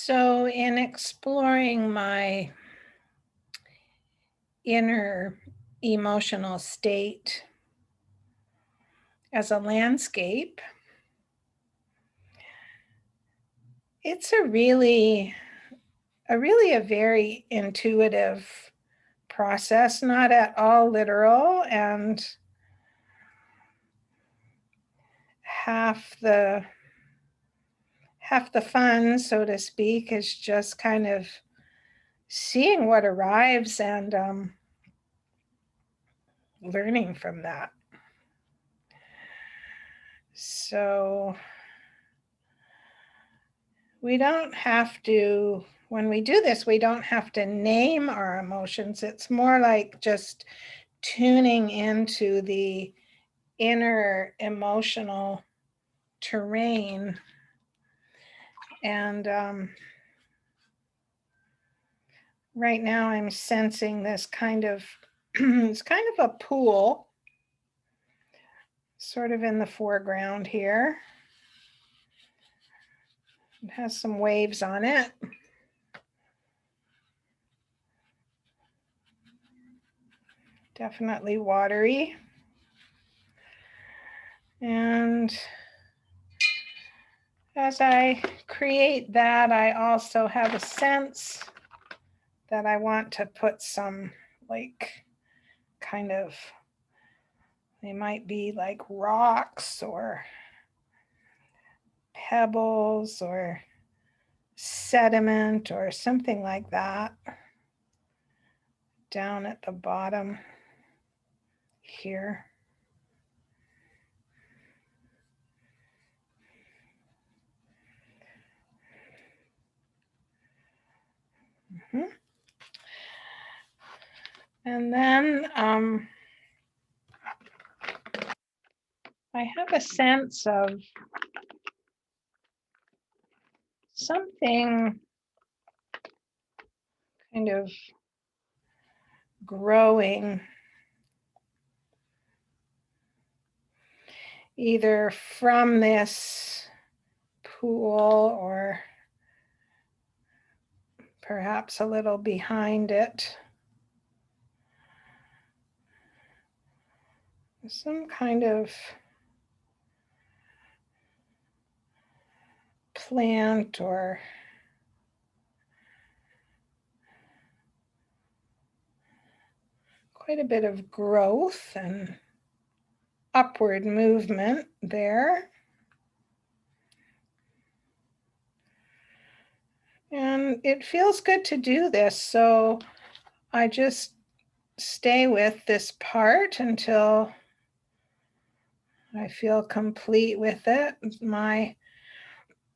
So, in exploring my inner emotional state as a landscape, it's a very intuitive process, not at all literal, and half the half the fun, so to speak, is just kind of seeing what arrives and learning from that. So we don't have to, when we do this, we don't have to name our emotions. It's more like just tuning into the inner emotional terrain. And right now I'm sensing this kind of, it's kind of a pool, sort of in the foreground here. It has some waves on it. Definitely watery. And as I create that, I also have a sense that I want to put some kind of, they might be like rocks or pebbles or sediment or something like that down at the bottom here. Mm-hmm. And then I have a sense of something kind of growing, either from this pool or perhaps a little behind it. Some kind of plant or quite a bit of growth and upward movement there. And it feels good to do this, so I just stay with this part until I feel complete with it. My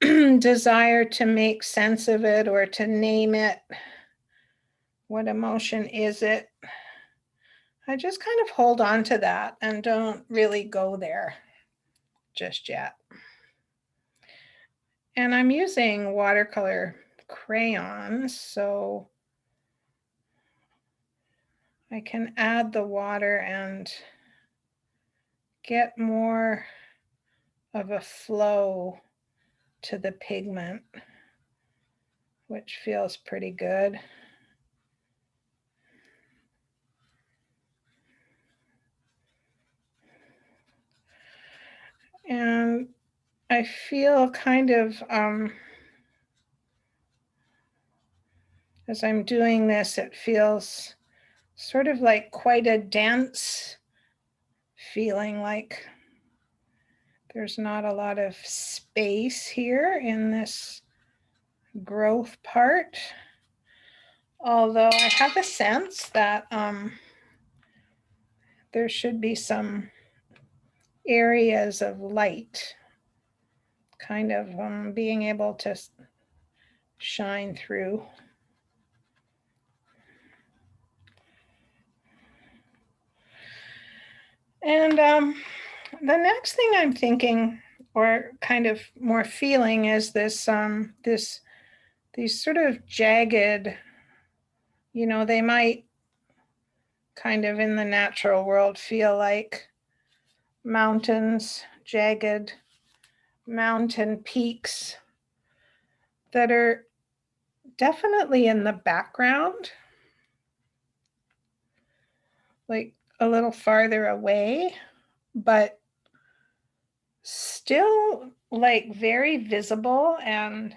desire to make sense of it or to name it, what emotion is it? I just kind of hold on to that and don't really go there just yet. And I'm using watercolor crayons, so I can add the water and get more of a flow to the pigment, which feels pretty good. And I feel kind of, as I'm doing this, it feels sort of like quite a dense feeling, like there's not a lot of space here in this growth part. Although I have a sense that there should be some areas of light kind of being able to shine through. And the next thing I'm thinking, or kind of more feeling, is this these sort of jagged, they might kind of in the natural world feel like mountains, jagged mountain peaks that are definitely in the background, like a little farther away, but still like very visible and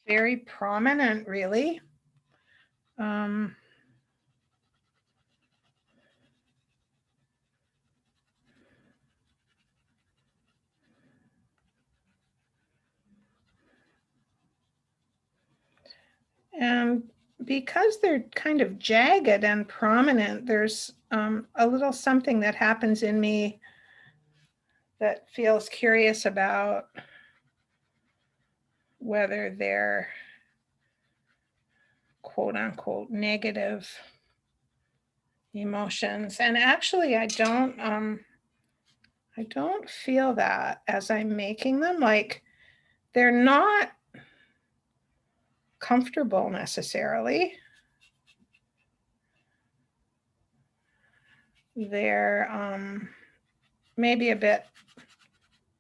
very prominent, really. And because they're kind of jagged and prominent, there's a little something that happens in me that feels curious about whether they're quote unquote negative emotions. And actually, I don't feel that as I'm making them. Like they're not comfortable necessarily. They're maybe a bit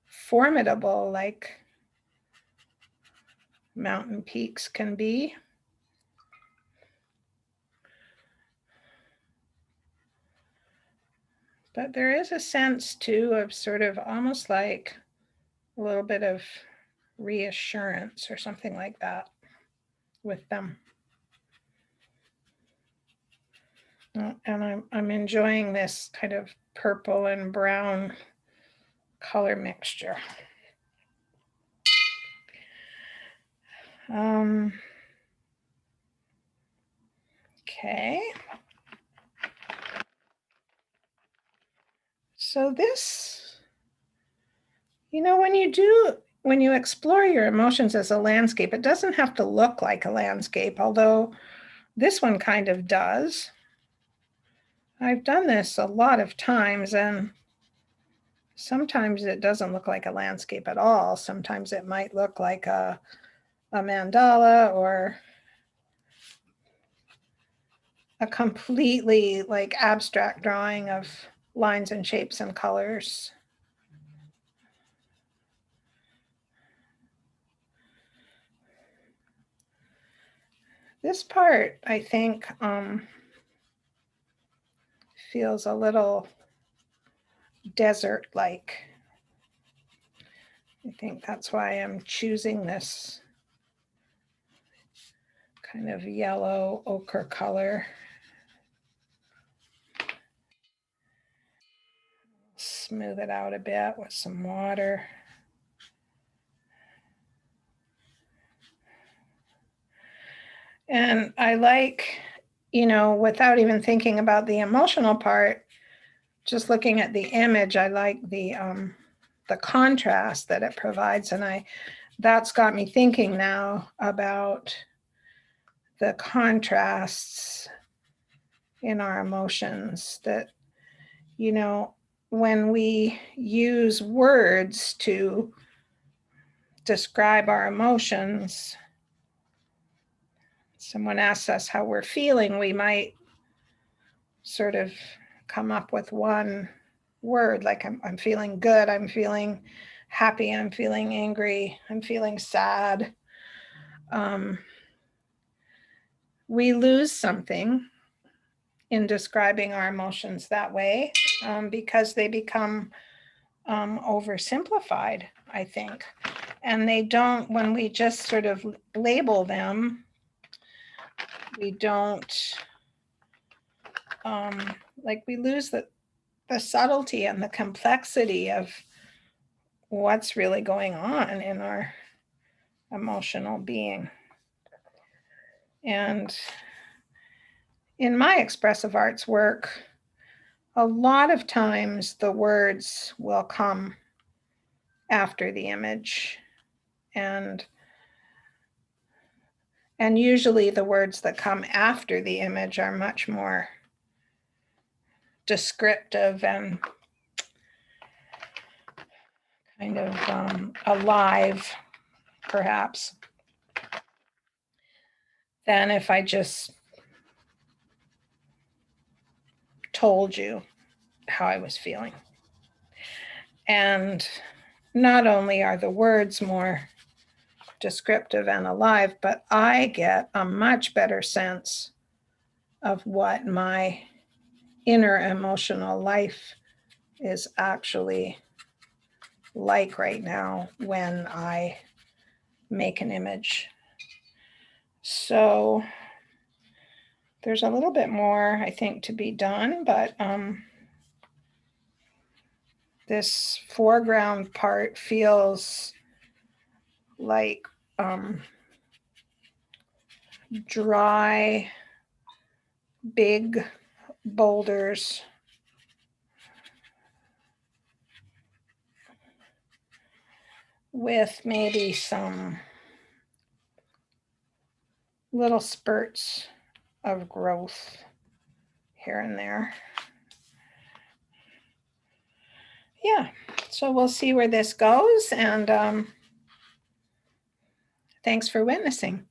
formidable, like mountain peaks can be. But there is a sense too of sort of almost like a little bit of reassurance or something like that with them. And I'm enjoying this kind of purple and brown color mixture. Okay. So this, when you explore your emotions as a landscape, it doesn't have to look like a landscape, although this one kind of does. I've done this a lot of times, and sometimes it doesn't look like a landscape at all. Sometimes it might look like a mandala or a completely like abstract drawing of lines and shapes and colors. This part, I think, feels a little desert-like. I think that's why I'm choosing this kind of yellow ochre color. Smooth it out a bit with some water. And I like, without even thinking about the emotional part, just looking at the image, I like the contrast that it provides. And that's got me thinking now about the contrasts in our emotions that, when we use words to describe our emotions, someone asks us how we're feeling, we might sort of come up with one word, like I'm feeling good, I'm feeling happy, I'm feeling angry, I'm feeling sad. We lose something in describing our emotions that way because they become oversimplified, I think. And they don't, when we just sort of label them, we don't, we lose the subtlety and the complexity of what's really going on in our emotional being. And in my expressive arts work, a lot of times the words will come after the image, and usually the words that come after the image are much more descriptive and kind of alive, perhaps, than if I just told you how I was feeling. And not only are the words more descriptive and alive, but I get a much better sense of what my inner emotional life is actually like right now when I make an image. So there's a little bit more, I think, to be done, but this foreground part feels like dry, big boulders with maybe some little spurts of growth here and there. Yeah, so we'll see where this goes, and thanks for witnessing.